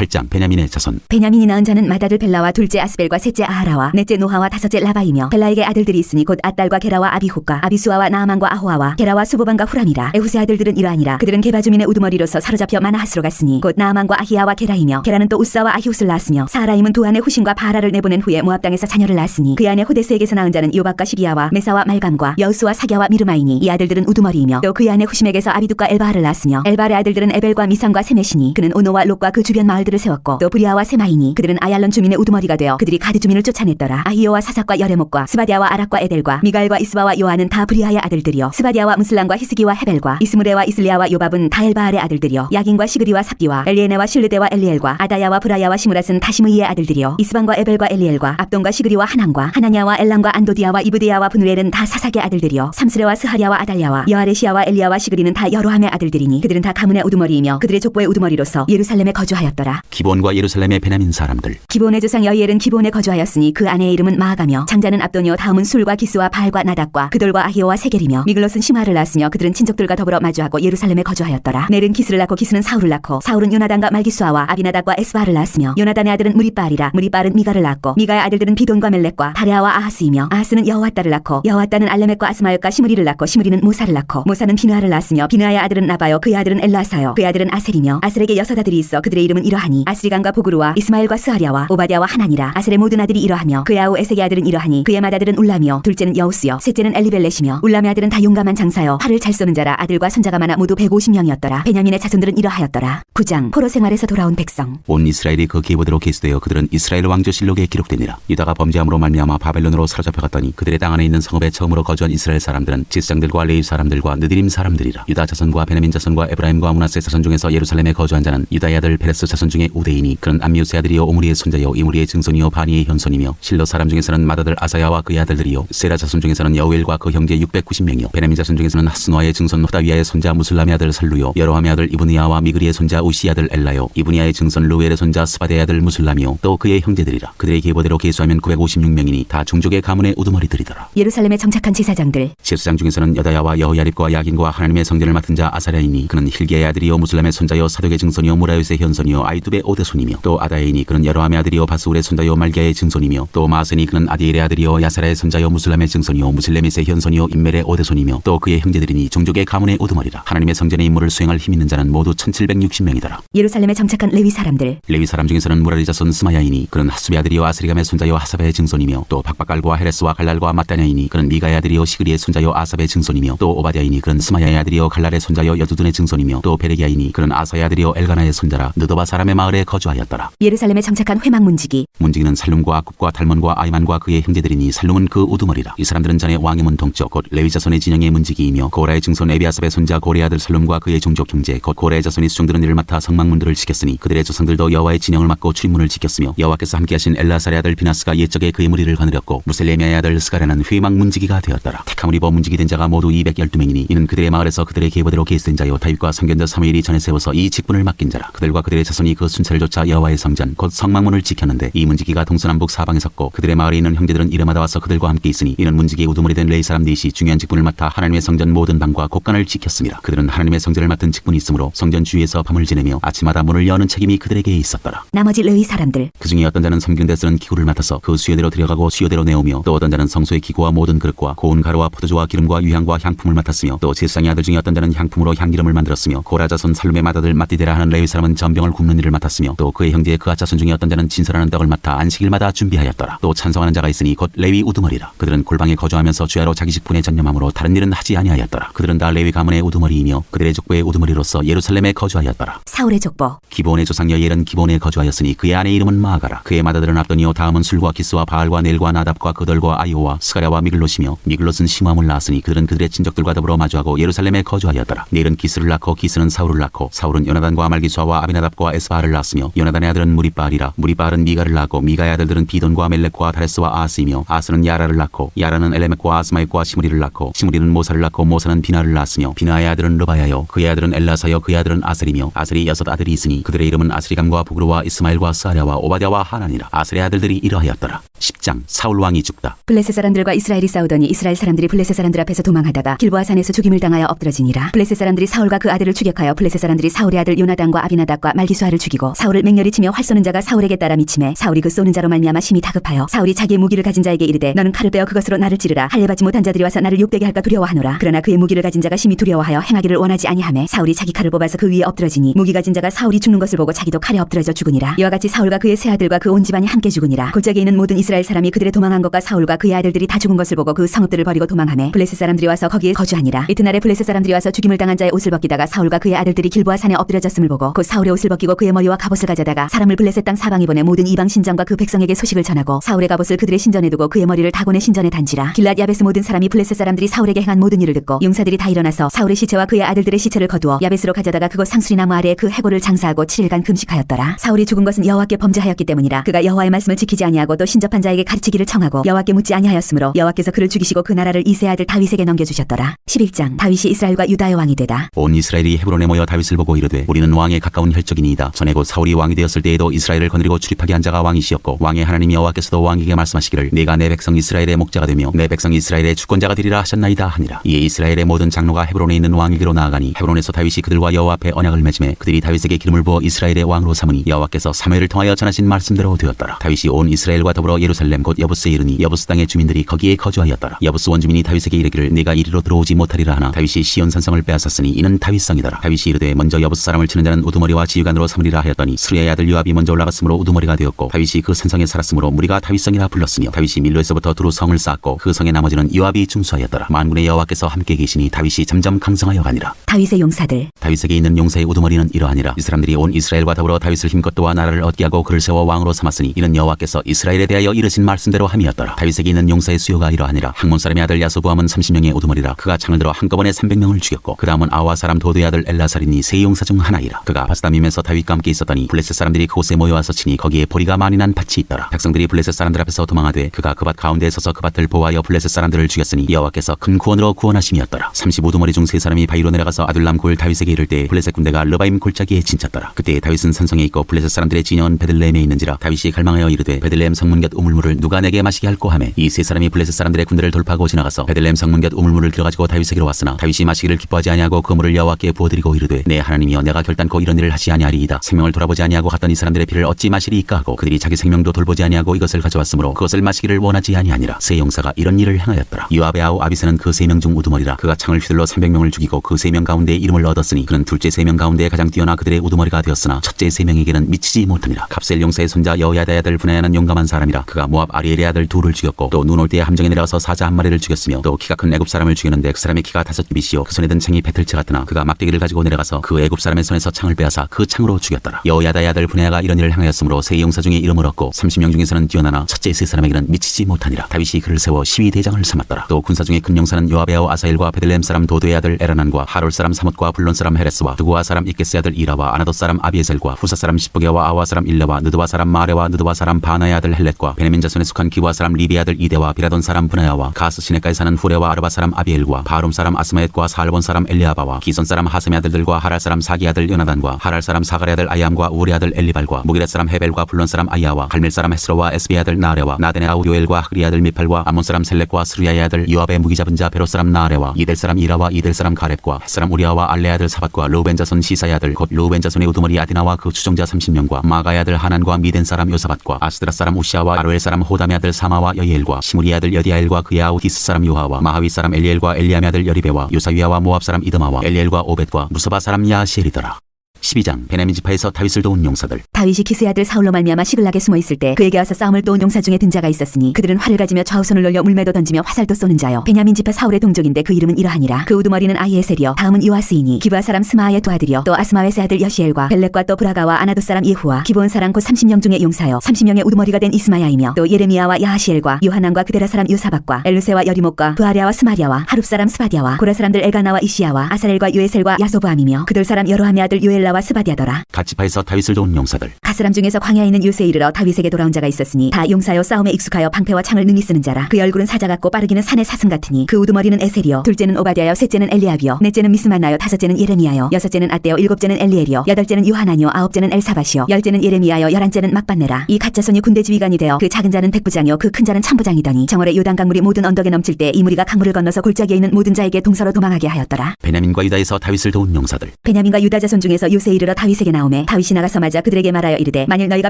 8장 베냐민의 자손. 베냐민이 낳은 자는 맏아들 벨라와 둘째 아스벨과 셋째 아하라와 넷째 노하와 다섯째 라바이며 벨라에게 아들들이 있으니 곧 앗달과 게라와 아비훗과 아비수아와 나아만과 아호아와 게라와 수보반과 후람이라. 에훗의 아들들은 이러하니라. 그들은 게바 주민의 우두머리로서 사로잡혀 마나하스로 갔으니 곧 나아만과 아히야와 게라이며 게라는 또 우사와 아히웃을 낳았으며 사라임은 두 안의 후신과 바라를 내보낸 후에 모압 땅에서 자녀를 낳았으니 그 안에 호데스에게서 낳은 자는 요박과 시기야와 메사와 말감과 여우스와 사갸와 미르마이니 이 아들들은 우두머리이며 또 그 안에 후심에게서 아비둑과 엘바하를 낳았으며 엘바의 아들들은 에벨과 미상과 세메시니 그는 오노와 롯과 그 주변 마을들을 세웠고 또 브리아와 세마이니 그들은 아얄론 주민의 우두머리가 되어 그들이 가드 주민을 쫓아냈더라. 아히오와 사삭과 여레목과 스바디아와 아락과 에델과 미가엘과 이스바와 요아는 다 브리아의 아들들이요 스바디아와 무슬람과 히스기와 헤벨과 이스무레와 이슬리아와 요밥은 다 엘바알의 아들들이요 야긴과 시그리와 삽디와 엘리에네와 실르데와 엘리엘과 아다야와 브라야와 시무랏은 다 시므이의 아들들이요 이스반과 에벨과 엘리엘과 압돈과 시그리와 하난과 하나냐와 엘람과 안도디아와 이브디아와 분우엘은 다 사삭의 아들들이요 삼스레와 스하리아와 아달랴와 여아레시아와 엘리야와 시그리는 다 여로함의 아들들이니 그들은 다 가문의 우두머리이며 그들의 족보의 우두머리로서 예루살렘에 거주하였더라. 기본과 예루살렘의 베냐민 사람들. 기본의 조상 여이엘은 기본에 거주하였으니 그 아내의 이름은 마아가며 장자는 압도니요 다음은 술과 기스와 바알과 나답과 그돌과 아히오와 세겔이며 미글롯은 시므아를 낳았으며 그들은 친족들과 더불어 마주하고 예루살렘에 거주하였더라. 넬은 기스를 낳고 기스는 사울을 낳고 사울은 요나단과 말기수아와 아비나답과 에스바를 낳았으며 요나단의 아들은 무리바알이라 무리바알은 미가를 낳았고 미가의 아들들은 비돈과 멜렉과 다레아와 아하스이며 아하스는 여호와따를 낳고 여호와따는 알레멕과 아스마엘과 시므리를 낳고 시므리는 모사를 낳고 모사는 비느하를 낳았으며 비느하의 아들은 나바요 그의 아들은 엘라사요 그의 아들은 아셀이며 아셀에게 여섯 아들이 있어 그들의 이름은 이러하니 아스리간과 보그루와 이스마엘과 스하랴와 오바댜와 하나니라. 아셀의 모든 아들이 이러하며 그의 아우 에색의 아들은 이러하니 그의 맏아들은 울람이요 둘째는 여우스요 셋째는 엘리벨렛이며 울람의 아들은 다 용감한 장사요 활을 잘 쏘는 자라. 아들과 손자가 많아 모두 150명이었더라. 베냐민의 자손들은 이러하였더라. 9장 포로 생활에서 돌아온 백성. 온 이스라엘이 그 계보대로 계수되어 그들은 이스라엘 왕조실록에 기록되니라. 유다가 범죄함으로 말미암아 바벨론으로 사로잡혀갔더니 그들의 땅 안에 있는 성읍에 처음으로 거주한 이스라엘 사람들은 제사장들과 레위 사람들과 느디림 사람들이라. 유다 자손과 베냐민 자손과 에브라임과 므낫세 자손 중에서 예루살렘에 거주한 자는 유다의 아들 페레스 자손 중에 우대이니 그는 암미우스의 아들이요 오므리의 손자요 이므리의 증손이요 바니의 현손이며 실로 사람 중에서는 맏아들 아사야와 그의 아들들이요 세라 자손 중에서는 여우엘과 그 형제 690명이요 베냐민 자손 중에서는 하스노아의 증손 호다위아의 손자 무슬람의 아들 살루요 여로함의 아들 이브니아와 미그리의 손자 우시의 아들 엘라요 이브니아의 증손 루엘의 손자 스바데의 아들 무슬람이요 또 그의 형제들이라. 그들의 계보대로 계수하면 956명이니 다 종족의 가문의 우두머리들이더라. 예루살렘에 정착한 제사장들. 제사장 중에서는 여다야와 여호야립과 야긴과 하나님의 성전을 맡은 자 아사랴이니 그는 힐기야의 아들이요 무슬람의 손자요 사독의 증손이요 무라요스의 현손이요 아이두베 오데손이며 또 아다야이니 그는 여로함의 아들이요 바스울의 손자요 말기야의 증손이며 또 마아센이 그는 아디엘의 아들이요 야사라의 손자요 무슬람의 증손이요 무슬레밋의 현손이요 임멜의 오데손이며 또 그의 형제들이니 종족의 가문의 우두머리라. 하나님의 성전의 임무를 수행할 힘 있는 자는 모두 1760명이더라. 예루살렘에 정착한 레위 사람들. 레위 사람 중에서는 무라리 자손 스마야이니 그는 하수베 아들이요 아스리감의 손자요 하사베의 증손이며 또 박박갈과 헤레스와 갈랄과 mat다냐이니 그는 미가의 아들이요 시그리의 손자요 아삽의 증손이며 또 오바댜이니 그는 스마야의 아들이요 갈랄의 손자요 여두둔의 증손이며 또 베레기야이니 그는 아사의 아들이요 엘가나의 손자라. 느도바 사람의 마을에 거주하였더라. 예루살렘에 정착한 회막 문지기. 문지기는 살룸과 아굽과 달몬과 아이만과 그의 형제들이니 살룸은 그 우두머리라. 이 사람들은 전에 왕의 문 동쪽 곧 레위 자손의 진영의 문지기이며 고라의 증손 에비아삽의 손자 고레의 아들 살룸과 그의 종족 형제 곧 고라의 자손이 수종들은 이를 맡아 성막문들을 지켰으니 그들의 조상들도 여호와의 진영을 맡고 출입문을 지켰으며 여호와께서 함께하신 엘라살의 아들 비나스가 옛적에 그의 무리를 거느렸고 무셀레미아의 아들 스가랴는 회막 문지기가 되었더라. 택함을 입어 문지기 된 자가 모두 212명이니 이는 그들의 마을에서 그들의 계보대로 계수된 자요 다윗과 성견자 사무엘이 전에 세워서 이 직분을 맡긴 자라. 그들과 그들의 자손이 그 순찰을 쫓아 여호와의 성전 곧 성막문을 지켰는데 이 문지기가 동서남북 사방에 섰고 그들의 마을에 있는 형제들은 이름마다 와서 그들과 함께 있으니 이는 문지기의 우두머리 된 레위 사람 넷이 중요한 직분을 맡아 하나님의 성전 모든 방과 곳간을 지켰습니다. 그들은 하나님의 성전을 맡은 직분이 있으므로 성전 주위에서 밤을 지내며 아침마다 문을 여는 책임이 그들에게 있었더라. 나머지 레위 사람들. 그 중에 어떤 자는 섬기는데 쓰는 기구를 맡아서 그 수요대로 들여가고 수요대로 내오며 또 어떤 자는 성소의 기구와 모든 그릇과 고운 가루와 포도주와 기름과 유향과 향품을 맡았으며 또 제사장의 아들 중에 어떤 자는 향품으로 향기름을 만들었으며 고라 자손 살룸의 맏아들 mat디데라 하는 레위 사람은 전병을 굽는 일을 맡았으며 또 그의 형제의 그앗 자손 중에 어떤 자는 진설하는 떡을 맡아 안식일마다 준비하였더라. 또 찬송하는 자가 있으니 곧 레위 우두머리라. 그들은 골방에 거주하면서 주야로 자기 직분에 전념함으로 다른 일은 하지 아니하였더라. 그들은 다 레위 가문의 우두머리이며 그들의 족보의 우두머리로서 예루살렘에 거주하였더라. 사울의 족보. 기본의 조상 여이엘은 기본에 거주하였으니 그의 아내 이름은 마아가라. 그의 맏아들은 압도니요 다음은 술과 기스와 바알과 넬과 나답과 그덜과 아이오와 스가랴와 미글롯이며 미글롯은 시므함을 낳았으니 그들은 그들의 친족들과 더불어 마주하고 예루살렘에 거주하였더라. 넬은 기스를 낳고 기스는 사울을 낳고 사울은 요나단과 말기수아와 아비나답과 에스바알을 낳았으며 요나단의 아들은 무리바알이라. 무리바알은 미가를 낳고 미가의 아들들은 비돈과 멜렉과 다레스와 아하스이며 아하스는 야라를 낳고 야라는 엘레멕과 아스마익과 시므리를 낳고 시므리는 모사를 낳고 모사는 비나를 낳았으며 비나의 아들은 르바야요 그의 아들은 엘라사요 그의 아들은 아셀이며 아셀이 6 아들이 있으니 그들의 이름은 아스리감과 부그루와 이스마엘과 스아랴와 오바댜와 하나니라. 아셀의 아들들이 이러하였더라. 10장 사울 왕이 죽다. 블레셋 사람들과 이스라엘이 싸우더니 이스라엘 사람들이 블레셋 사람들 앞에서 도망하다가 길보아 산에서 죽임을 당하여 엎드러지니라. 블레셋 사람들이 사울과 그 아들을 추격하여 블레셋 사람들이 사울의 아들 요나단과 아비나답과 말기수아를 죽이고 사울을 맹렬히 치며 활 쏘는 자가 사울에게 따라 미치매 사울이 그 쏘는 자로 말미암아 심히 다급하여 사울이 자기의 무기를 가진 자에게 이르되 너는 칼을 빼어 그것으로 나를 찌르라. 할례 받지 못한 자들이 와서 나를 욕되게 할까 두려워하노라. 그러나 그의 무기를 가진 자가 심히 두려워하여 행하기를 원하지 아니하매 사울이 자기 칼을 뽑아서 그 위에 엎드러지니 무기 가진 자가 사울이 죽는 것을 보고 자기도 칼에 엎드러져 죽으니라. 이와 같이 사울과 그의 세 아들과 그 온 집안이 함께 죽으니라. 골짜기에 있는 모든 이스라엘 사람이 그들의 도망한 것과 사울과 그의 아들들이 다 죽은 것을 보고 그 성읍들을 버리고 도망하매 블레셋 사람들이 와서 거기에 거주하니라. 이튿날에 블레셋 사람들이 와서 죽임을 당한 자의 옷을 벗기다가 사울과 그의 아들들이 길보아 산에 엎드려졌음을 보고 곧 사울의 옷을 벗기고 그의 머리와 갑옷을 가져다가 사람을 블레셋 땅 사방에 보내 모든 이방 신전과 그 백성에게 소식을 전하고 사울의 갑옷을 그들의 신전에 두고 그의 머리를 다곤의 신전에 단지라. 길랏 야베스 모든 사람이 블레셋 사람들이 사울에게 행한 모든 일을 듣고 용사들이 다 일어나서 사울의 시체와 그의 아들들의 시체를 거두어 야베스로 가져다가 그곳 상수리 나무 아래에 그 해골을 장사하고 7일간 금식하였더라. 사울이 죽은 것은 여호와께 범죄하였기 때문이라. 그가 여호와의 말씀을 지키지 아니하고 또 신접한 자에게 가르치기를 청하고 여호와께 묻지 아니하였으므로 여호와께서 그를 죽이시고 그 나라를 이세 아들 다윗에게 넘겨주셨더라. 11장 다윗이 이스라엘과 유다의 왕이 되다. 온 이스라엘이 헤브론에 모여 다윗을 보고 이르되 우리는 왕에 가까운 혈족이니이다. 전에 곧 사울이 왕이 되었을 때에도 이스라엘을 거느리고 출입하게 한 자가 왕이시었고 왕의 하나님 여호와께서도 왕에게 말씀하시기를 내가 내 백성 이스라엘의 목자가 되며 내 백성 이스라엘의 주권자가 되리라 하셨나이다 하니라. 이에 이스라엘의 모든 장로가 헤브론에 있는 왕에게로 나아가니 헤브론에서 다윗이 그들과 여호와 앞에 언약을 맺음에 그들이 다윗에게 기름을 부어 이스라엘의 왕으로 삼으니 여호와께서 사무엘을 통하여 전하신 말씀대로 되었더라. 다윗이 온 이스라엘과 더불어 예루살렘 곧 여부스에 이르니 여부스 땅의 주민들이 거기에 거주하였더라. 여부스 원주민이 다윗에게 이르기를 내가 이리로 들어오지 못하리라 하나 다윗이 시온 산성을 빼앗았으니 이는 다윗성이더라. 다윗이 이르되 먼저 여부스 사람을 치는 자는 우두머리와 지휘관으로 삼으리라 하였더니 스루야의 아들 요압이 먼저 올라갔으므로 우두머리가 되었고 다윗이 그 산성에 살았으므로 무리가 다윗성이라 불렀으며 다윗이 밀로에서부터 두루 성을 쌓았고 그 성의 나머지는 요압이 중수하였더라. 만군의 여호와께서 함께 계시니 다윗이 점점 강성하여 가니라. 다윗의 용사들. 다윗에게 있는 용사의 우두머리는 이러하니라. 이 사람들이 온 이스라엘과 더불어 다윗을 힘껏 도와 나라를 얻게 하고 그를 세워 왕으로 삼았으니 이는 여호와께서 이스라엘에 대하여 이르신 말씀대로 함이었더라. 다윗에게 있는 용사의 수요가 이러하니라. 학몬 사람의 아들 야소부함은 30명의 우두머리라. 그가 창을 들어 한꺼번에 300명을 죽였고 그 다음은 아와 사람 도도의 아들 엘라살이니 세 용사 중 하나이라. 그가 바스다밈에서 다윗과 함께 있었더니 블레셋 사람들이 그곳에 모여와서 치니 거기에 보리가 많이 난 밭이 있더라. 백성들이 블레셋 사람들 앞에서 도망하되 그가 그 밭 가운데에 서서 그 밭을 보호하여 블레셋 사람들을 죽였으니 여호와께서 큰 구원으로 구원하심이었더라. 35두머리 중 세 사람이 바위로 내려가서 아둘람 굴 다윗에게 이를 때 블레셋 군대가 르바임 골짜기에 진쳤더라. 그때 다윗은 산성에 있고 블레셋 사람들의 진영은 베들레헴에 있는지라. 다윗이 갈망하여 이르되 베들레헴 성문 곁 우물물을 누가 내게 마시게 할꼬 하매 이 세 사람이 블레셋 사람들의 군대를 돌파하고 지나가서 베들레헴 성문 곁 우물물을 들어가지고 다윗에게로 왔으나 다윗이 마시기를 기뻐하지 아니하고 그 물을 여호와께 부어드리고 이르되 내 하나님이여 내가 결단코 이런 일을 하지 아니하리이다. 생명을 돌아보지 아니하고 갔던 이 사람들의 피를 어찌 마시리이까 하고 그들이 자기 생명도 돌보지 아니하고 이것을 가져왔으므로 그것을 마시기를 원하지 아니하니라. 세 용사가 이런 일을 행하였더라. 요압의 아우 아비새는 그 세 명 중 우두머리라. 그가 창을 휘둘러 300명을 죽이고 그 세 명 가운데 이름을 얻었으니 그는 둘째 세 명 가운데 가장 뛰어나 그들의 우두머리가 되었으나 첫째 세 명에게는 미치지 못하니라. 갑셀 용사의 손자 여호야다의 아들 분야야는 용감한 사람이라. 그가 모압 아리엘의 아들 둘을 죽였고 또 눈 올 때에 함정에 내려가서 사자 한 마리를 죽였으며 또 키가 큰 애굽 사람을 죽였는데 그 사람의 키가 5규빗이요 그 손에 든 창이 배틀채 같으나 그가 막대기를 가지고 내려가서 그 애굽 사람의 손에서 창을 빼앗아 그 창으로 죽였더라. 여호야다의 아들 분야야가 이런 일을 행하였으므로 세 용사 중에 이름을 얻고 30명 중에서는 뛰어나나 첫째 세 사람에게는 미치지 못하니라. 다윗이 그를 세워 시위 대장을 삼았더라. 또 군사 중에 큰 용사는 요압의 아우 아사엘과 베들레헴 사람 도도의 아들 에라난과 하롤 사람 사뭇과 블론 사람 헤레스와 두고아 사람 이게스의 아들 이라와 아나돗 사람 아비에셀과 후사 사람 시브게와 아와 사람 일레와 느드와 사람 마레와 느드와 사람 바나의 아들 헬렛과 베냐민 자손에 속한 기와 사람 리비의 아들 이데와 비라돈 사람 브나야와 가스 시내가에 사는 후레와 아르바 사람 아비엘과 바룸 사람 아스마엣과 살본 사람 엘리아바와 기손 사람 하셈의 아들들과 하랄 사람 사기 아들 요나단과 하랄 사람 사가의 아들 아이암과 우리 아들 엘리발과 무기렛 사람 헤벨과 블론 사람 아이야와 갈멜 사람 헤스로와 에스비의 아들 나레와 나덴의 아우 요엘과 하그리의 아들 미팔과 암몬 사람 셀렉과 스루야의 아들 요압의 무기 잡은 자 베로 사람 나레와 이델 사람 이라와 이델 사람 가렙과 헷 사람 우리아와 알레 아들 사밧과 르우벤 자손 시사의 아들 곧 르우벤 자손의 우두머리 아디나와 그 추종자 30명과 마가의 아들 하난과 미덴 사람 요사밧과 아스드라 사람 우시아와 아로엘 사람 호담의 아들 사마와 여이엘과 시무리의 아들 여디아엘과 그의 아우 디스 사람 요하와 마하위 사람 엘리엘과 엘리암의 아들 여리베와 요사위아와 모압 사람 이드마와 엘리엘과 오벳과 무사바 사람 야시엘이더라. 12장 베냐민 지파에서 다윗을 도운 용사들. 다윗이 기스의 아들 사울로 말미암아 시글락에 숨어 있을 때 그에게 와서 싸움을 도운 용사 중에 든 자가 있었으니 그들은 활을 가지며 좌우손을 놀려 물매도 던지며 화살도 쏘는 자요 베냐민 지파 사울의 동족인데 그 이름은 이러하니라. 그 우두머리는 아이에셀이요 다음은 요아스이니 기브아 사람 스마아의 두 아들이요 또 아스마웨스의 아들 여시엘과 벨렉과 또 브라가와 아나돗 사람 예후와 기브온 사람 곧 30명 중에 용사요 30명의 우두머리가 된 이스마야이며 또 예레미야와 야하시엘과 요하난과 그데라 사람 요사박과 엘루세와 여리목과 부아랴와 스마리아와 하룹 사람 스바디아와 고라 사람들 엘가나와 이시야와 아사렐과 요에셀과 야소부함이며 그들 사람 여로함의 아들 요엘라 엘리야와 스바디아더라. 갓 지파에서 다윗을 도운 용사들. 갓 사람 중에서 광야에 있는 요새에 이르러 다윗에게 돌아온 자가 있었으니 다 용사여 싸움에 익숙하여 방패와 창을 능히 쓰는 자라. 그의 얼굴은 사자 같고 빠르기는 산의 사슴 같으니 그 우두머리는 에셀이요 둘째는 오바댜요 셋째는 엘리압이요 넷째는 미스만나요 다섯째는 예레미야요 여섯째는 아떼요 일곱째는 엘리엘이요 여덟째는 요하나니요 아홉째는 엘사바시요 열째는 예레미야요 열한째는 막반네라. 이 갓 자손이 군대 지휘관이 되어 그 작은 자는 백부장이요 그 큰 자는 천부장이더니 정월에 요단 강물이 모든 언덕에 넘칠 때 이 무리가 강물을 건너서 골짜기에 있는 모든 자에게 동서로 도망하게 하였더라. 베냐민과 유다에서 다윗을 도운 용사들. 베냐민과 유다 자손 중에서 요새에 이르러 다윗에게 나오매 다윗이 나가서 맞아 그들에게 말하여 이르되 만일 너희가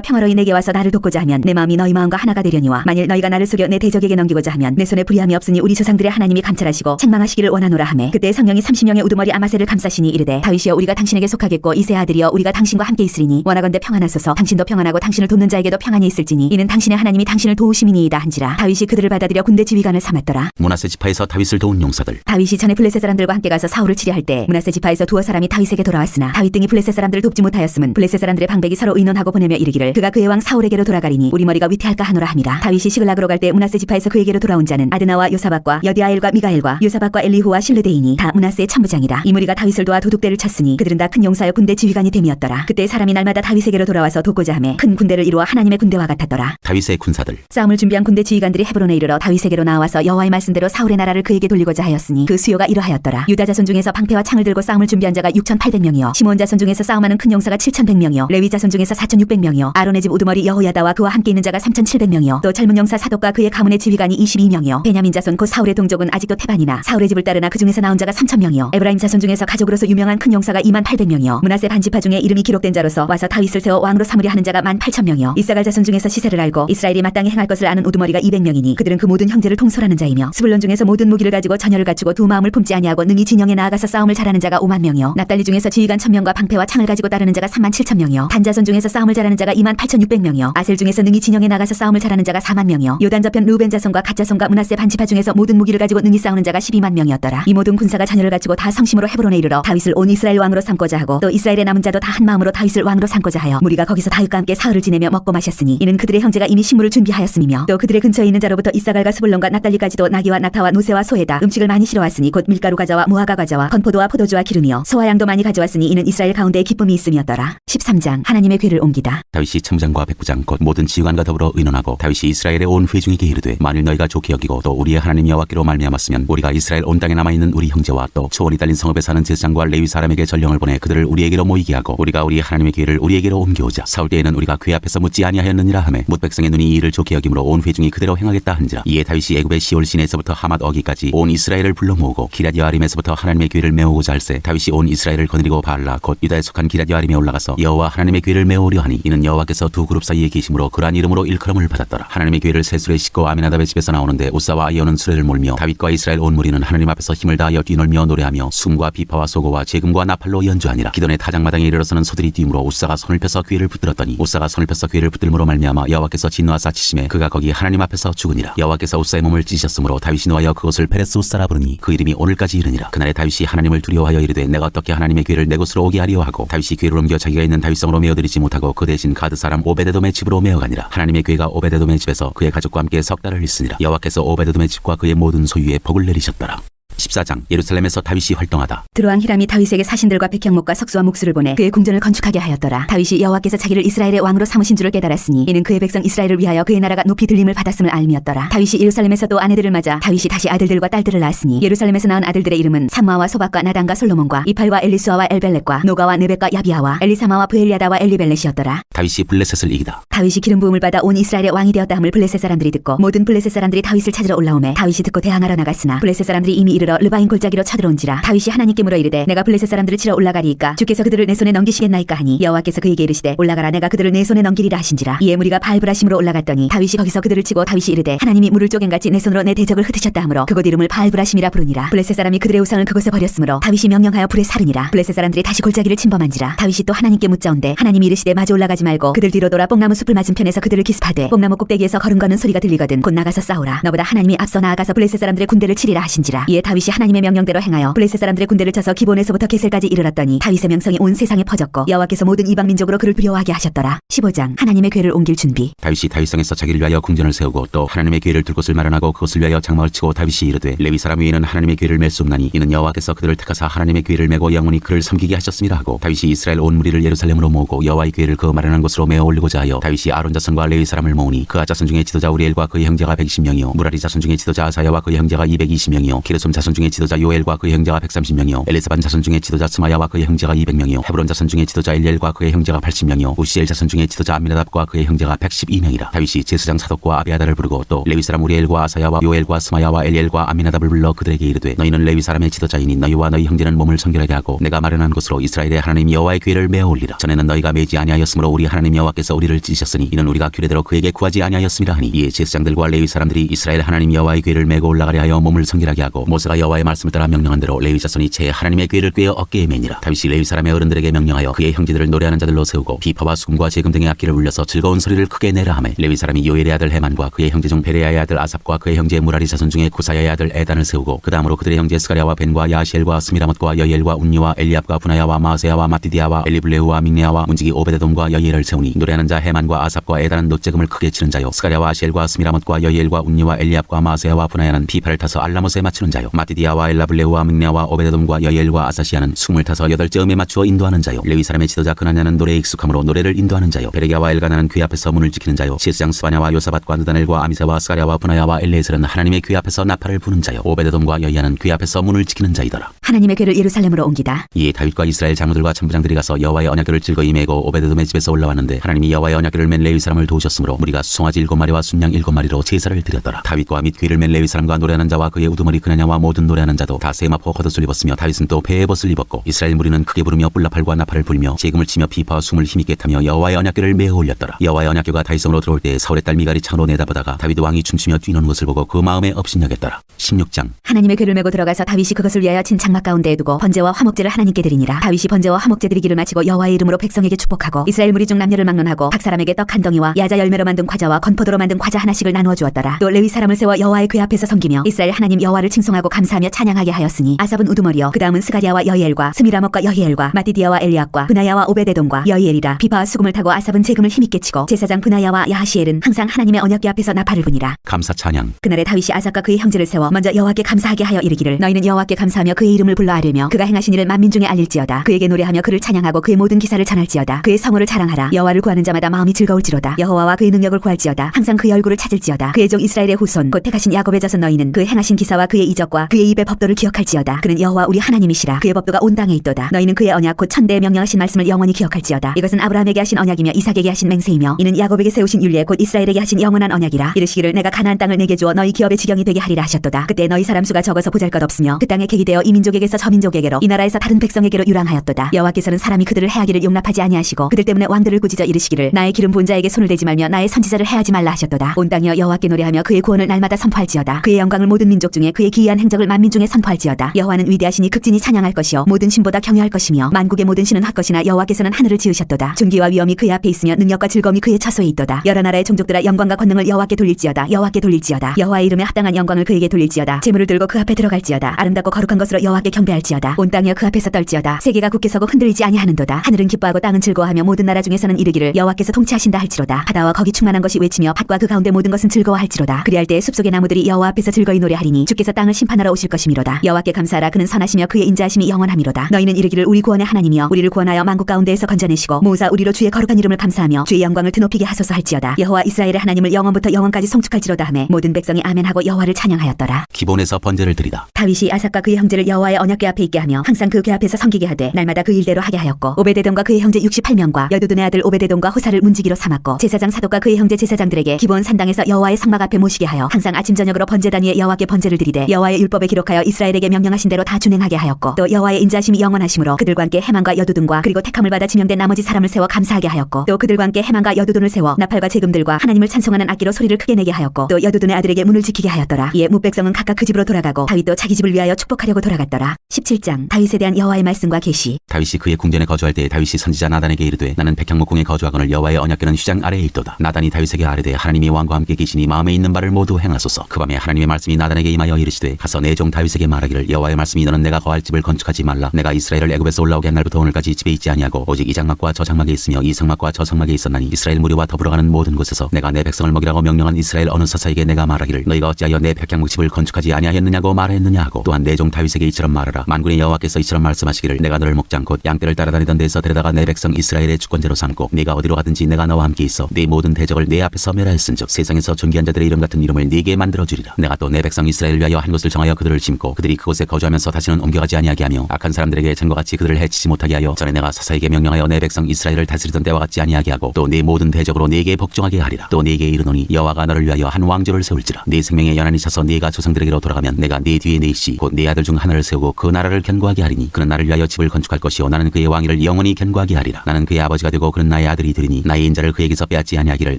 평화로이 내게 와서 나를 돕고자 하면 내 마음이 너희 마음과 하나가 되려니와 만일 너희가 나를 속여 내 대적에게 넘기고자 하면 내 손에 불의함이 없으니 우리 조상들의 하나님이 감찰하시고 책망하시기를 원하노라 하매 그때 성령이 30명의 우두머리 아마새를 감싸시니 이르되 다윗이여 우리가 당신에게 속하겠고 이세 아들이여 우리가 당신과 함께 있으리니 원하건대 평안하소서 당신도 평안하고 당신을 돕는 자에게도 평안이 있을지니 이는 당신의 하나님이 당신을 도우심이니이다 한지라. 다윗이 그들을 받아들여 군대 지휘관을 삼았더라. 므낫세 지파에서 다윗을 도운 용사들. 다윗이 전에 블레셋 사람들과 함께 가서 사울을 치려할 때 므낫세 지파에서 두어 사람이 다윗에게 돌아왔으나 다윗 등이 블레셋 사람들을 돕지 못하였음은 블레셋 사람들의 방백이 서로 의논하고 보내며 이르기를 그가 그의 왕 사울에게로 돌아가리니 우리 머리가 위태할까 하노라 함이라. 다윗이 시글락으로 갈 때 므낫세 지파에서 그에게로 돌아온 자는 아드나와 요사박과 여디아엘과 미가엘과 요사박과 엘리후와 실르데이니 다 므낫세의 천부장이라. 이 무리가 다윗을 도와 도둑대를 쳤으니 그들은 다 큰 용사여 군대 지휘관이 됨이었더라. 그때 사람이 날마다 다윗에게로 돌아와서 돕고자 하매 큰 군대를 이루어 하나님의 군대와 같았더라. 다윗의 군사들. 싸움을 준비한 군대 지휘관들이 헤브론에 이르러 다윗에게로 나와서 여호와의 말씀대로 사울의 나라를 그에게 돌리고자 하였으니 그 수요가 이러하였더라. 유다 자손 중에서 방패와 창을 들고 싸움을 준비한 자가 6,800명이요 시므온 자손 중에서 싸움하는 큰 용사가 7,100명이요 레위 자손 중에서 4,600명이요 아론의 집 우두머리 여호야다와 그와 함께 있는 자가 3,700명이요 또 젊은 용사 사독과 그의 가문의 지휘관이 22명이요 베냐민 자손 곧 사울의 동족은 아직도 태반이나 사울의 집을 따르나 그 중에서 나온 자가 3,000명이요 에브라임 자손 중에서 가족으로서 유명한 큰 용사가 28,000명이요 므낫세 반지파 중에 이름이 기록된 자로서 와서 다윗을 세워 왕으로 삼으려 하는 자가 18,000명이요 이사갈 자손 중에서 시세를 알고 이스라엘이 마땅히 행할 것을 아는 우두머리가 200명이니 그들은 그 모든 형제를 통솔하는 자이며 스불론 중에서 모든 무기를 가지고 전열을 갖추고 두 마음을 품지 아니하고 능히 진영에 나아가서 싸움을 잘하는 자가 50,000명이요 납달리 중에서 지휘관 1,000명과 방패와 창을 가지고 따르는 자가 37,000명이요 단 자손 중에서 싸움을 잘하는 자가 28,600명이요 아셀 중에서 능히 진영에 나가서 싸움을 잘하는 자가 40,000명이요 요단 저편 루벤 자손과 갓 자손과 므낫세 반지파 중에서 모든 무기를 가지고 능히 싸우는 자가 120,000명이었더라. 이 모든 군사가 전열을 갖추고 다 성심으로 헤브론에 이르러 다윗을 온 이스라엘 왕으로 삼고자 하고 또 이스라엘의 남은 자도 다 한 마음으로 다윗을 왕으로 삼고자 하여 무리가 거기서 다윗과 함께 사흘을 지내며 먹고 마셨으니 이는 그들의 형제가 이미 식물을 준비하였음이며 또 그들의 근처에 있는 자로부터 이사갈과 스불론과 납달리까지도 나귀와 나타와 노새와 소에다 음식을 많이 실어왔으니 곧 밀가루 과자와 무화과 과자와 건포도와 포도주와 기름이요 소와 양도 많이 가져왔으니 이는 이스라엘 가운데에 기쁨이 있음이었더라. 13장 하나님의 괴를 옮기다. 다윗이 천부장과 백부장 곧 모든 지휘관과 더불어 의논하고 다윗이 이스라엘의 온 회중에게 이르되 만일 너희가 좋게 여기고 또 우리의 하나님 여호와께로 말미암았으면 우리가 이스라엘 온 땅에 남아있는 우리 형제와 또 초원이 달린 성읍에 사는 제사장과 레위 사람에게 전령을 보내 그들을 우리에게로 모이게 하고 우리가 우리 하나님의 괴를 우리에게로 옮겨오자. 사울 때에는 우리가 괴 앞에서 묻지 아니하였느니라 하매 뭇 백성의 눈이 이 일을 좋게 여김으로 온 회중이 그대로 행하겠다 한지라. 이에 다윗이 애굽의 시올 시내에서부터 하맛 어기까지 온 이스라엘을 불러 모으고 기럇 여아림에서부터 하나님의 괴를 메우고자 할세 다윗이 온 이스라엘을 거느리고 바알라 곧 유다에 속한 기럇 여아림에 올라가서 여호와 하나님의 괴를 메우려 하니 이는 여호와께서 두 그룹 사이에 계심으로 그러한 이름으로 일컬음을 받았더라. 하나님의 괴를 세술에 싣고 아미나답의 집에서 나오는데 우사와 아이오는 수레를 몰며 다윗과 이스라엘 온 무리는 하나님 앞에서 힘을 다하여 뛰놀며 노래하며 숨과 비파와 소고와 재금과 나팔로 연주하니라. 기돈의 타작마당에 이르러서는 소들이 뛰므로 우사가 손을 펴서 괴를 붙들었더니 우사가 손을 펴서 괴를 붙들므로 말미암아 여호와께서 진노하사 치심에 그가 거기 하나님 앞에서 죽으니라. 여호와께서 우사의 몸을 찢으셨으므로 다윗이 노하여 그것을 페레스 우사라 부르니 그 이름이 오늘까지 이르니라. 그날에 다윗이 하나님을 두려워하여 이르되 내가 어떻게 하나님의 괴를 내 곳으로 오게 하리요 하고 다윗이 괴를 옮겨 자기가 있는 다윗성으로 메어들이지 못하고 그 대신 가드 사람 오베데돔의 집으로 메어가니라. 하나님의 괴가 오베데돔의 집에서 그의 가족과 함께 석 달을 있으니라. 여호와께서 오베데돔의 집과 그의 모든 소유에 복을 내리셨더라. 14장 예루살렘에서 다윗이 활동하다. 드로왕 히람이 다윗에게 사신들과 백향목과 석수와 묵수를 보내 그의 궁전을 건축하게 하였더라. 다윗이 여호와께서 자기를 이스라엘의 왕으로 삼으신 줄을 깨달았으니 이는 그의 백성 이스라엘을 위하여 그의 나라가 높이 들림을 받았음을 알미었더라. 다윗이 예루살렘에서 또 아내들을 맞아 다윗이 다시 아들들과 딸들을 낳았으니 예루살렘에서 낳은 아들들의 이름은 삼마와 소박과 나단과 솔로몬과 이팔과 엘리수아와 엘벨렛과 노가와 느벳과 야비아와 엘리사마와 브엘리아다와 엘리벨렛이었더라. 다윗이 블레셋을 이기다. 다윗이 기름 부음을 받아 온 이스라엘의 왕이 되었다 함을 블레셋 사람들이 듣고 모든 블레셋 사람들이 다윗을 찾으러 올라오매 다윗이 듣고 대항하러 나갔으나 블레셋 사람들이 이미 이르러 르바인 골짜기로 쳐들어온지라. 다윗이 하나님께 물어 이르되 내가 블레셋 사람들을 치러 올라가리이까 주께서 그들을 내 손에 넘기시겠나이까 하니 여호와께서 그에게 이르시되 올라가라 내가 그들을 내 손에 넘기리라 하신지라. 이에 무리가 바알브라심으로 올라갔더니 다윗이 거기서 그들을 치고 다윗이 이르되 하나님이 물을 쪼갠같이 내 손으로 내 대적을 흩으셨다 하므로 그곳 이름을 바알브라심이라 부르니라. 블레셋 사람이 그들의 우상을 그곳에 버렸으므로 다윗이 명령하여 불에 사르니라. 블레셋 사람들이 다시 골짜기를 침범한지라. 다윗이 또 하나님께 묻자온대 하나님이 이르시되 마주 올라가지 말고 그들 뒤로 돌아 뽕나무 숲을 맞은편에서 그들을 기습하되 뽕나무 꼭대기에서 걸음거는 소리가 들리거든 곧 나가서 싸우라. 너보다 하나님이 앞서 나아가서 블레셋 사람들의 군대를 치리라 하신지라. 이에 다윗이 다윗이 하나님의 명령대로 행하여 블레셋 사람들의 군대를 쳐서 기본에서부터 게셀까지 이르렀더니 다윗의 명성이 온 세상에 퍼졌고 여호와께서 모든 이방 민족으로 그를 두려워하게 하셨더라. 15장 하나님의 궤를 옮길 준비. 다윗이 다윗성에서 자기를 위하여 궁전을 세우고 또 하나님의 궤를 둘 곳을 마련하고 그것을 위하여 장막을 치고 다윗이 이르되 레위 사람 위에는 하나님의 궤를 맬 수 없나니 이는 여호와께서 그들을 택하사 하나님의 궤를 메고 영원히 그를 섬기게 하셨습니다 하고 다윗이 이스라엘 온 무리를 예루살렘으로 모으고 여호와의 궤를 그 마련한 곳으로 메어 올리고자 하여 다윗이 아론 자손과 레위 사람을 모으니 그아 자손 중에 지도자 우리엘과 그의 형제가 120명이요 무라리 자손 중에 지도자 아사야와 그의 형제가 220명이요 기르솜 자손 중에 지도자 요엘과 그의 형제가 130명이요 엘리사반 자손 중에 지도자 스마야와 그의 형제가 200명이요 헤브론 자손 중에 지도자 엘리엘과 그의 형제가 80명이요 우시엘 자손 중에 지도자 암미나답과 그의 형제가 112명이라. 다윗이 제사장 사독과 아비아다를 부르고 또 레위 사람 우리엘과 아사야와 요엘과 스마야와 엘리엘과 암미나답을 불러 그들에게 이르되 너희는 레위 사람의 지도자이니 너희와 너희 형제는 몸을 성결하게 하고 내가 마련한 곳으로 이스라엘의 하나님 여호와의 궤를 메어 올리라. 전에는 너희가 매지 아니하였으므로 우리 하나님 여호와께서 우리를 찢으셨으니 이는 우리가 규례대로 그에게 구하지 아니하였음이라 하니 이에 제사장들과 레위 사람들이 이스라엘 하나님 여호와의 궤를 메고 올라가려 하여 몸을 성결하게 하고 모세가 여호와의 말씀을 따라 명령한 대로 레위 자손이 제 하나님의 궤를 꿰어 어깨에 매니라. 다윗이 레위 사람의 어른들에게 명령하여 그의 형제들을 노래하는 자들로 세우고 비파와 수금과 재금 등의 악기를 울려서 즐거운 소리를 크게 내라 하매 레위 사람이 요엘의 아들 헤만과 그의 형제 중 베레야의 아들 아삽과 그의 형제 무라리 자손 중에 구사야의 아들 에단을 세우고 그 다음으로 그들의 형제 스가랴와 벤과 야시엘과 스미라못과 여이엘과 운니와 엘리압과 분하야와 마세야와 마띠디아와 엘리블레우와 믹네아와 문지기 오베데돔과 여이엘을 세우니 노래하는 자 헤만과 아삽과 에단은 놋재금을 크게 치는 자요 스가랴와 아시엘과 스미라못과 여이엘과 운니와 엘리압과 마세야와 분하야는 비파를 타서 알라못에 맞추는 자요 마띠디아와 엘라블레우와 믹네아와 오베데돔과 여이엘과 아사시아는 숭을 타서 8째음에 맞추어 인도하는 자요 레위 사람의 지도자 그나냐는 노래에 익숙함으로 노래를 인도하는 자요 베레기야와 엘가나는 궤 앞에서 문을 지키는 자요 제사장 스바냐와 요사밧과 느다넬과 아미세와 스가랴와 분하야와 엘레에셀은 하나님의 궤 앞에서 나팔을 부는 자요 오베데돔과 여이야는 궤 앞에서 문을 지키는 자이더라. 하나님의 궤를 예루살렘으로 옮기다. 이에 다윗과 이스라엘 장로들과 천부장들이 가서 여호와의 언약궤를 즐거이 메고 오베데돔의 집에서 올라왔는데 하나님이 여호와의 언약궤를 맨 레위 사람을 도우셨으므로 무리가 수송아지 7마리와 순양 7마리로 제사를 드렸더라. 다윗과 및 궤를 맨 레위 사람과 노래하는 자와 그의 우두머리 그나냐와 모든 노래하는 자도 다 세마포 겉옷을 입었으며 다윗은 또 배의 벗을 입었고 이스라엘 무리는 크게 부르며 뿔나팔과 나팔을 불며 재금을 치며 비파와 숨을 힘있게 타며 여호와의 언약궤를 메어 올렸더라. 여호와의 언약궤가 다윗성으로 들어올 때 사울의 딸 미갈이 창으로 내다보다가 다윗 왕이 춤추며 뛰는 것을 보고 그 마음에 업신여겼더라. 16장 하나님의 궤를 메고 들어가서 다윗이 그것을 위하여 친 장막 가운데에 두고 번제와 화목제를 하나님께 드리니라. 다윗이 번제와 화목제 드리기를 마치고 여호와의 이름으로 백성에게 축복하고 이스라엘 무리 중 남녀를 막론하고 각 사람에게 떡 한 덩이와 야자 열매로 만든 과자와 건포도로 만든 과자 하나씩을 나누어 주었더라. 또 레위 사람을 세워 여호와의 궤 앞에서 섬기며 이스라엘 하나님 여호와를 칭송하고 감사하며 찬양하게 하였으니 아삽은 우두머리요 그 다음은 스가랴와 여이엘과 스미라못과 여이엘과 마띠디아와 엘리압과 분하야와 오베데돔과 여이엘이라. 비파와 수금을 타고 아삽은 재금을 힘있게 치고 제사장 분하야와 야하시엘은 항상 하나님의 언약궤 앞에서 나팔을 부니라. 감사 찬양. 그날에 다윗이 아삽과 그의 형제를 세워 먼저 여호와께 감사하게 하여 이르기를 너희는 여호와께 감사하며 그의 이름을 불러 아뢰며 그가 행하신 일을 만민 중에 알릴지어다. 그에게 노래하며 그를 찬양하고 그의 모든 기사를 전할지어다. 그의 성호를 자랑하라. 여호와를 구하는 자마다 마음이 즐거울지로다. 여호와와 그의 능력을 구할지어다. 항상 그의 얼굴을 찾을지어다. 그의 종 이스라엘의 후손 곧 택하신 야곱의 자손 너희는 그의 행하신 기사와 그의 이적과 그의 입의 법도를 기억할지어다. 그는 여호와 우리 하나님이시라. 그의 법도가 온 땅에 있도다. 너희는 그의 언약 곧 천대에 명령하신 말씀을 영원히 기억할지어다. 이것은 아브라함에게 하신 언약이며 이삭에게 하신 맹세이며 이는 야곱에게 세우신 율례 곧 이스라엘에게 하신 영원한 언약이라. 이르시기를 내가 가나안 땅을 내게 주어 너희 기업의 지경이 되게 하리라 하셨도다. 그때 너희 사람 수가 적어서 보잘것없으며 그 땅에 객이 되어 이 민족에게서 저 민족에게로 이 나라에서 다른 백성에게로 유랑하였도다. 여호와께서는 사람이 그들을 해하기를 용납하지 아니하시고 그들 때문에 왕들을 꾸짖어 이르시기를 나의 기름 부은 자에게 손을 대지 말며 나의 선지자를 해하지 말라 하셨도다. 온 땅이여 여호와께 노래하며 그의 구원을 날마다 선포할지어다. 그의 영광을 모든 민족 중에 그의 기이한 행적을 만민 중에 선포할지어다. 여호와는 위대하시니 극진히 찬양할 것이요 모든 신보다 경외할 것이며 만국의 모든 신은 헛것이나 여호와께서는 하늘을 지으셨도다. 존귀와 위엄이 그의 앞에 있으며 능력과 즐거움이 그의 처소에 있도다. 여러 나라의 종족들아 영광과 권능을 여호와께 돌릴지어다. 여호와께 돌릴지어다. 여호와의 이름에 합당한 영광을 그에게 돌릴지어다. 재물을 들고 그 앞에 들어갈지어다. 아름답고 거룩한 것으로 여호와께 경배할지어다. 온 땅이여 그 앞에서 떨지어다. 세계가 굳게 서고 흔들리지 아니하는도다. 하늘은 기뻐하고 땅은 즐거워하며 모든 나라 중에서는 이르기를 여호와께서 통치하신다 할지로다. 바다와 거기 충만한 것이 외치며 밭과 그 가운데 모든 것은 즐거워할지로다. 그리할 때 숲속의 나무들이 여호와 앞에서 즐거이 노래하리니 주께서 땅을 심판하러 오실 것이미로다. 여호와께 감사하라. 그는 선하시며 그의 인자하심이 영원함이로다. 너희는 이르기를 우리 구원의 하나님이여 우리를 구원하여 만국 가운데에서 건져내시고 모사 우리로 주의 거룩한 이름을 감사하며 주의 영광을 드높이게 하소서 할지어다. 여호와 이스라엘의 하나님을 영원부터 영원까지 송축할지로다 하매 모든 백성이 아멘하고 여호와를 찬양하였더라. 기본에서 번제를 드리다. 다윗이 아삽과 그의 형제를 여호와의 언약궤 앞에 있게 하며 항상 그 궤 앞에서 섬기게 하되 날마다 그 일대로 하게 하였고 오베데돔과 그의 형제 68명과 여두둔의 아들 오베데돔과 호사를 문지기로 삼았고 제사장 사독과 그의 형제 제사장들에게 기본 산당에서 여호와의 성막 앞에 모시게 하여 항상 아침 저녁으로 번제단 위에 여호와께 번제를 드리되 여호와의 율법에 기록하여 이스라엘에게 명령하신 대로 다 준행하게 하였고 또 여호와의 인자하심이 영원하심으로 그들과 함께 헤만과 여두둔과 그리고 택함을 받아 지명된 나머지 사람을 세워 감사하게 하였고 또 그들과 함께 헤만과 여두둔을 세워 나팔과 재금들과 하나님을 찬송하는 악기로 소리를 크게 내게 하였고 또 여두둔의 아들에게 문을 지키게 하였더라. 이에 뭇백성은 각각 그 집으로 돌아가고 다윗도 자기 집을 위하여 축복하려고 돌아갔더라. 17장 다윗에 대한 여호와의 말씀과 계시. 다윗이 그의 궁전에 거주할 때 다윗이 선지자 나단에게 이르되 나는 백향목궁에 거주하거늘 여호와의 언약궤는 휘장 아래에 있도다. 나단이 다윗에게 아뢰되 하나님이 왕과 함께 계시니 마음에 있는 바를 모두 행하소서. 그 밤에 하나님의 말씀이 나단에게 임하여 이르시되 가서 내 종 다윗에게 말하기를 여호와의 말씀이 너는 내가 거할 집을 건축하지 말라. 내가 이스라엘을 애굽에서 올라오게 한 날부터 오늘까지 집에 있지 아니하고 오직 이 장막과 저 장막에 있으며 이 성막과 저 성막에 있었나니 이스라엘 무리와 더불어가는 모든 곳에서 내가 내 백성을 먹이라고 명령한 이스라엘 어느 사사에게 내가 말하기를 너희가 어찌하여 내 백향목 집을 건축하지 아니하였느냐고 말하였느냐 하고 또한 내 종 다윗에게 이처럼 말하라. 만군의 여호와께서 이처럼 말씀하시기를 내가 너를 목장 곧 양떼를 따라다니던 데에서 데려다가 내 백성 이스라엘의 주권자로 삼고 네가 어디로 가든지 내가 너와 함께 있어 네 모든 대적을 내 앞에서 멸하였은즉 세상에서 존귀한 자들의 이름 같은 이름을 네게 만들어 주리라. 내가 또 내 백성 이스라엘을 위하여 한 곳을 정하여 그들을 심고 그들이 그곳에 거주하면서 다시는 옮겨가지 아니하게 하며 악한 사람들에게 전과 같이 그들을 해치지 못하게 하여 전에 내가 사사에게 명령하여 내 백성 이스라엘을 다스리던 때와 같이 아니하게 하고 또 네 모든 대적으로 네게 복종하게 하리라. 또 네게 이르노니 여호와가 너를 위하여 한 왕조를 세울지라. 네 생명의 연한이 차서 네가 조상들에게로 돌아가면 내가 네 뒤에 네 씨 곧 네 아들 중 하나를 세우고 그 나라를 견고하게 하리니 그는 나를 위하여 집을 건축할 것이요 나는 그의 왕위를 영원히 견고하게 하리라. 나는 그의 아버지가 되고 그는 나의 아들이 되리니 나의 인자를 그에게서 빼앗지 아니하기를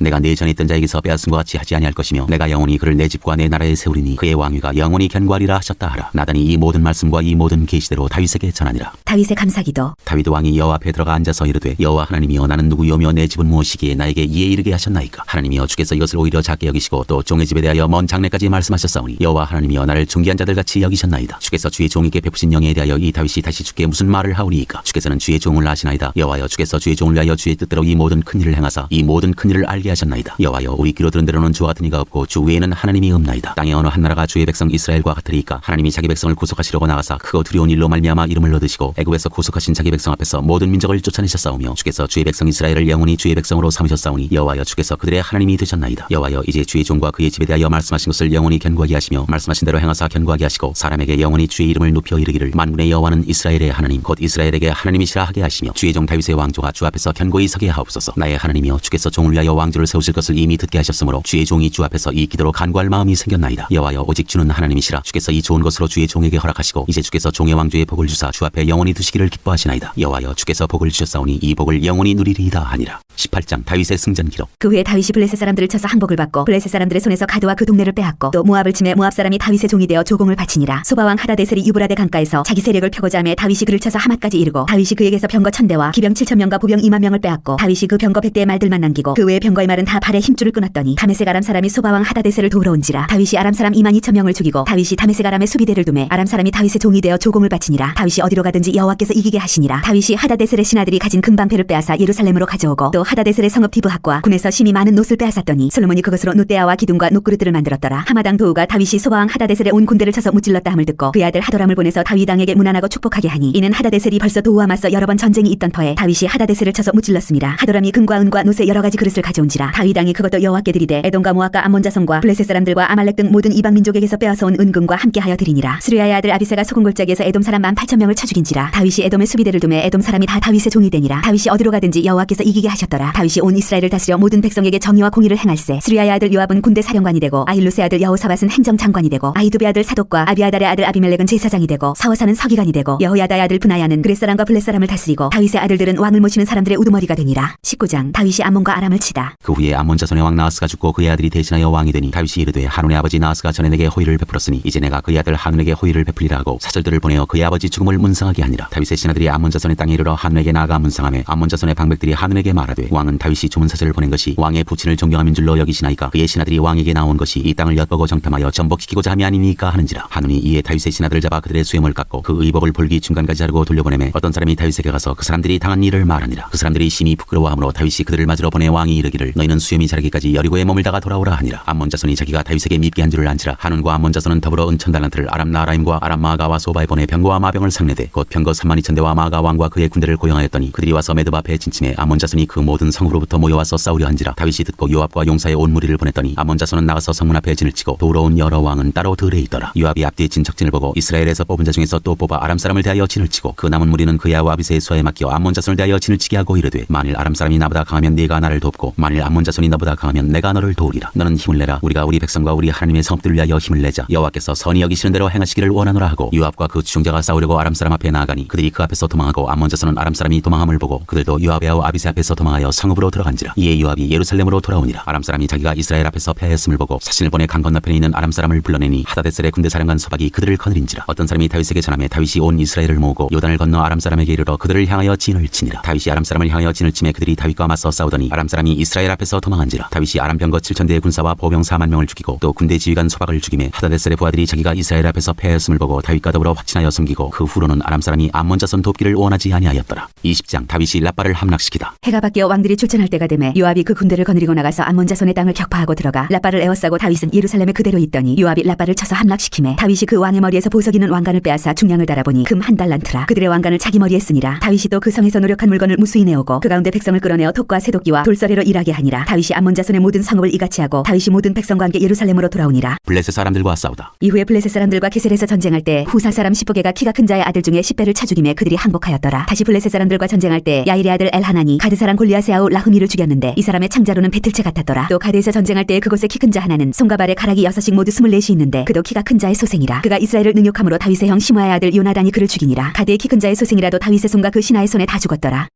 내가 네 전에 있던 자에게서 빼앗음과 같이 하지 아니할 것이며 내가 영원히 그를 내 집과 내 나라에 세우리니 그의 왕위가 영원히 견고하리라 하셨다 하라. 나단이 이 모든 말씀과 이 모든 계시대로 다윗에게 전하니라. 다윗의 감사기도. 다윗 왕이 여호와 앞에 들어가 앉아서 이르되 여호와 하나님이여 나는 누구요며 내 집은 무엇이기에 나에게 이에 이르게 하셨나이까. 하나님이여 주께서 이것을 오히려 작게 여기시고 또 종의 집에 대하여 먼 장래까지 말씀하셨사오니 여호와 하나님이여 나를 존귀한 자들같이 여기셨나이다. 주께서 주의 종에게 베푸신 영에 대하여 이 다윗이 다시 주께 무슨 말을 하오리이까. 주께서는 주의 종을 아시나이다. 여호와여 주께서 주의 종을 위하여 주의 뜻대로 이 모든 큰 일을 행하사 이 모든 큰 일을 알게 하셨나이다. 여호와여 우리 귀로 들은 대로는 주와 같은 이가 없고 주 외에는 하나님이 없나이다. 땅의 어느 한 나라가 주의 백성 이스라엘과 같으리이까. 하나님이 자기 백성을 구속하시려고 나가사 크고 두려운 일로 말미암아 이름을 얻으시고 애굽에서 구속하신 자기 백성 앞에서 모든 민족을 쫓아내셨사오며 주께서 주의 백성 이스라엘을 영원히 주의 백성으로 삼으셨사오니 여호와여 주께서 그들의 하나님이 되셨나이다. 여호와여 이제 주의 종과 그의 집에 대하여 말씀하신 것을 영원히 견고하게 하시며 말씀하신 대로 행하사 견고하게 하시고 사람에게 영원히 주의 이름을 높여 이르기를 만군의 여호와는 이스라엘의 하나님 곧 이스라엘에게 하나님이시라 하게 하시며 주의 종 다윗의 왕조가 주 앞에서 견고히 서게 하옵소서. 나의 하나님이여 주께서 종을 위하여 왕조를 세우실 것을 이미 듣게 하셨으므로 주의 종이 주 앞에서 이 기도로 간구할 마음이 생겼나이다. 여호와여 오직 주는 하나님이시라. 주께서 이 좋은 것으로 주의 종에게 허락하시고 이제 주께서 종의 왕조에 복을 주사 주 앞에 영원히 두시기를 기뻐하시나이다. 여호와여 주께서 복을 주셨사오니 이 복을 영원히 누리리이다 하니라. 18장 다윗의 승전 기록. 그 후에 다윗이 블레셋 사람들을 쳐서 항복을 받고 블레셋 사람들의 손에서 가드와 그 동네를 빼앗고 또 모압을 치매 모압 사람이 다윗의 종이 되어 조공을 바치니라. 소바왕 하다데셀이 유브라데 강가에서 자기 세력을 펴고자 하며 다윗이 그를 쳐서 하맛까지 이르고 다윗이 그에게서 병거 1000대와 기병 7000명과 보병 20000명을 빼앗고 다윗이 그 병거 100대의 말들만 남기고 그 외의 병거의 말은 다 발에 힘줄을 끊었더니 다메섹 아람 사람이 소바왕 하다데셀을 도우러 온지라. 다윗이 아람 사람 22000명을 죽이고 다윗이 다메섹 아람의 수비대를 두매 아람 사람이 다윗의 종이 되어 조공을 바치니라. 다윗이 어디로 가든지 여호와께서 이기게 하시니라. 다윗이 하다데셀의 신하들이 가진 금방패를 빼앗아 예루살렘으로 가져오고 또 하다데셀의 성읍 디브핫과 군에서 심히 많은 놋을 빼앗았더니 솔로몬이 그것으로 놋대야와 기둥과 놋그릇들을 만들었더라. 하마당 도우가 다윗이 소바왕 하다데셀의 온 군대를 쳐서 무찔렀다 함을 듣고 그의 아들 하도람을 보내서 다윗 왕에게 문안하고 축복하게 하니 이는 하다데셀이 벌써 도우와 맞서 여러 번 전쟁이 있던 터에 다윗이 하다데셀을 쳐서 무찔렀습니다. 하도람이 금과 은과 놋의 여러 가지 그릇을 가져온지라. 다윗 왕이 그것도 여호와께 드리되 에돔과 모압과 암몬 자손과 블레셋 사람들과 아말렉 등 모든 이방 민족에게서 빼앗아 온 은금과 함께하여 드리니라. 스루야의 아들 아비새가 소금 골짜기에서 에돔 사람 18,000명을 쳐 죽인지라. 다윗이 에돔의 수비대를 두매 에돔 사람이 다 다윗의 종이 되니라. 다윗이 어디로 가든지 여호와께서 이기게 하셨더라. 다윗이 온 이스라엘을 다스려 모든 백성에게 정의와 공의를 행할세. 스루야의 아들 요압은 군대 사령관이 되고 아힐루스의 아들 여호사밧은 행정장관이 되고 아히두베 아들 사독과 아비아달의 아들 아비멜렉은 제사장이 되고 사호사는 서기관이 되고 여호야다의 아들 브나야는 그렛 사람과 블렛 사람을 다스리고 다윗의 아들들은 왕을 모시는 사람들의 우두머리가 되니라. 19장 다윗이 암몬과 아람을 치다. 그 후에 암몬 자손의 왕 나하스가 죽고 그의 아들이 대신하여 왕이 되니 다윗이 이르되 하논의 아버지 나하스가 전에 내게 호의를 베풀었으니 이제 내가 그의 아들 하논에게 호의를 베풀리라 하고 사절들을 보내어 그의 아버지 죽음을 문상하게 하니라. 다윗의 신하들이 암몬 자손의 땅에 이르러 하논에게 나아가 문상하며 암몬 자손의 방백들이 하논에게 말하되 왕은 다윗이 주문 사절을 보낸 것이 왕의 부친을 존경함인 줄로 여기시나이까. 그의 신하들이 왕에게 나온 것이 이 땅을 엿보고 정탐하여 전복시키고자 함이 아니니까 하는지라. 하논이 이에 다윗의 신하들을 잡아 그들의 수염을 깎고 그 의복을 볼기 중간까지 자르고 돌려보내매 어떤 사람이 다윗에게 가서 그 사람들이 당한 일을 말하니라. 그 사람들이 심히 부끄러워하므로 다윗이 그들을 맞으러 보내 왕이 이르기를 너희는 수염이 자르기까지 여리고에 머물다가 돌아오라 하니라. 암몬 자손이 자기가 다윗에게 밉게 한 줄을 안지라. 하논과 암몬 자손은 더불어 은 1000달란트를 아람 나하라임과 아람 마아가와 소바에 보내 병거와 마병을 상례되 곧 병거 32,000대와 마아가 왕과 그의 군대를 고용하였더니 그들이 와서 메드바 앞에 진침해 암몬 자손이 그 모든 성으로부터 모여와서 싸우려 한지라. 다윗이 듣고 요압과 용사의 온 무리를 보냈더니 암몬 자손은 나가서 성문 앞에 진을 치고 도우러 온 여러 왕은 따로 들에 있더라. 요압이 앞뒤에 진척진을 보고 이스라엘에서 뽑은 자 중에서 또 뽑아 아람 사람을 대하여 진을 치고 그 남은 무리는 그의 아우 아비새의 수하에 맡겨 암몬 자손을 대하여 진을 치게 하고 이르되 만일 아람 사람이 나보다 강하면 네가 나를 돕고 만일 암몬 자손이 너보다 강하면 내가 너를 도우리라. 너는 힘을 내라. 우리가 우리 백성과 우리 하나님의 성읍들을 위하여 힘을 내자. 여호와께서 선히 여기시는 대로 행하시기를 원하노라 하고 요압과 그 주종자가 싸우려고 아람 사람 앞에 나아가니 그들이 그 앞에서 도망하고 암몬 자손은 아람 사람이 도망함을 보고 그들도 요압의 아우 아비새 앞에서 도망하여 향하여 성읍으로 들어간지라. 이에 요압이 예루살렘으로 돌아오니라. 아람 사람이 자기가 이스라엘 앞에서 패하였음을 보고 사신을 보내 강 건너편에 있는 아람 사람을 불러내니 하다데셀의 군대 사령관 소박이 그들을 거느린지라. 어떤 사람이 다윗에게 전하매 다윗이 온 이스라엘을 모으고 요단을 건너 아람 사람에게 이르러 그들을 향하여 진을 치니라. 다윗이 아람 사람을 향하여 진을 치매 그들이 다윗과 맞서 싸우더니 아람 사람이 이스라엘 앞에서 도망한지라. 다윗이 아람 병거 7,000대의 군사와 보병 4만 명을 죽이고 또 군대 지휘관 소박을 죽이매 하다데셀의 부하들이 자기가 이스라엘 앞에서 패하였음을 보고 다윗과 더불어 확신하여 섬기고 그 후로는 아람 사람이 암몬 자손 돕기를 원하지 아니하였더라. 20장 다윗이 라빠를 함락시키다. 해가 바뀌어 왕들이 출전할 때가 되매 요압이 그 군대를 거느리고 나가서 암몬 자손의 땅을 격파하고 들어가 라빠를 에워싸고 다윗은 예루살렘에 그대로 있더니 요압이 라빠를 쳐서 함락시키매 다윗이 그 왕의 머리에서 보석 있는 왕관을 빼앗아 중량을 달아보니 금 한 달란트라. 그들의 왕관을 자기 머리에 쓰니라. 다윗이 또 그 성에서 노력한 물건을 무수히 내오고 그 가운데 백성을 끌어내어 톱과 새도끼와 돌서래로 일하게 하니라. 다윗이 암몬 자손의 모든 성읍을 이같이 하고 다윗이 모든 백성과 함께 예루살렘으로 돌아오니라. 블레셋 사람들과 싸우다. 이후에 블레셋 사람들과 게셀에서 전쟁할 때 후사 사람 시브게가 키가 큰 자의 아들 중에 10배를 차 죽임에 그들이 항복하였더라. 다시 블레셋 사람들과 전쟁할 때 야일의 아들 엘하나니 가드 사람 골리앗의 아우 라흐미를 죽였는데 이 사람의 창자로는 배틀채 같았더라. 또 가드에서 전쟁할 때 그곳에 키 큰 자 하나는 손과 발에 가락이 6씩 모두 24이 있는데 그도 키가 큰 자의 소생이라. 그가 이스라엘을 능욕함으로 다윗의 형 시므아의 아들 요나단이 그를 죽이니라. 가드의 키 큰 자의 소생이라도 다윗의 손과 그 신하의 손에 다 죽었더라.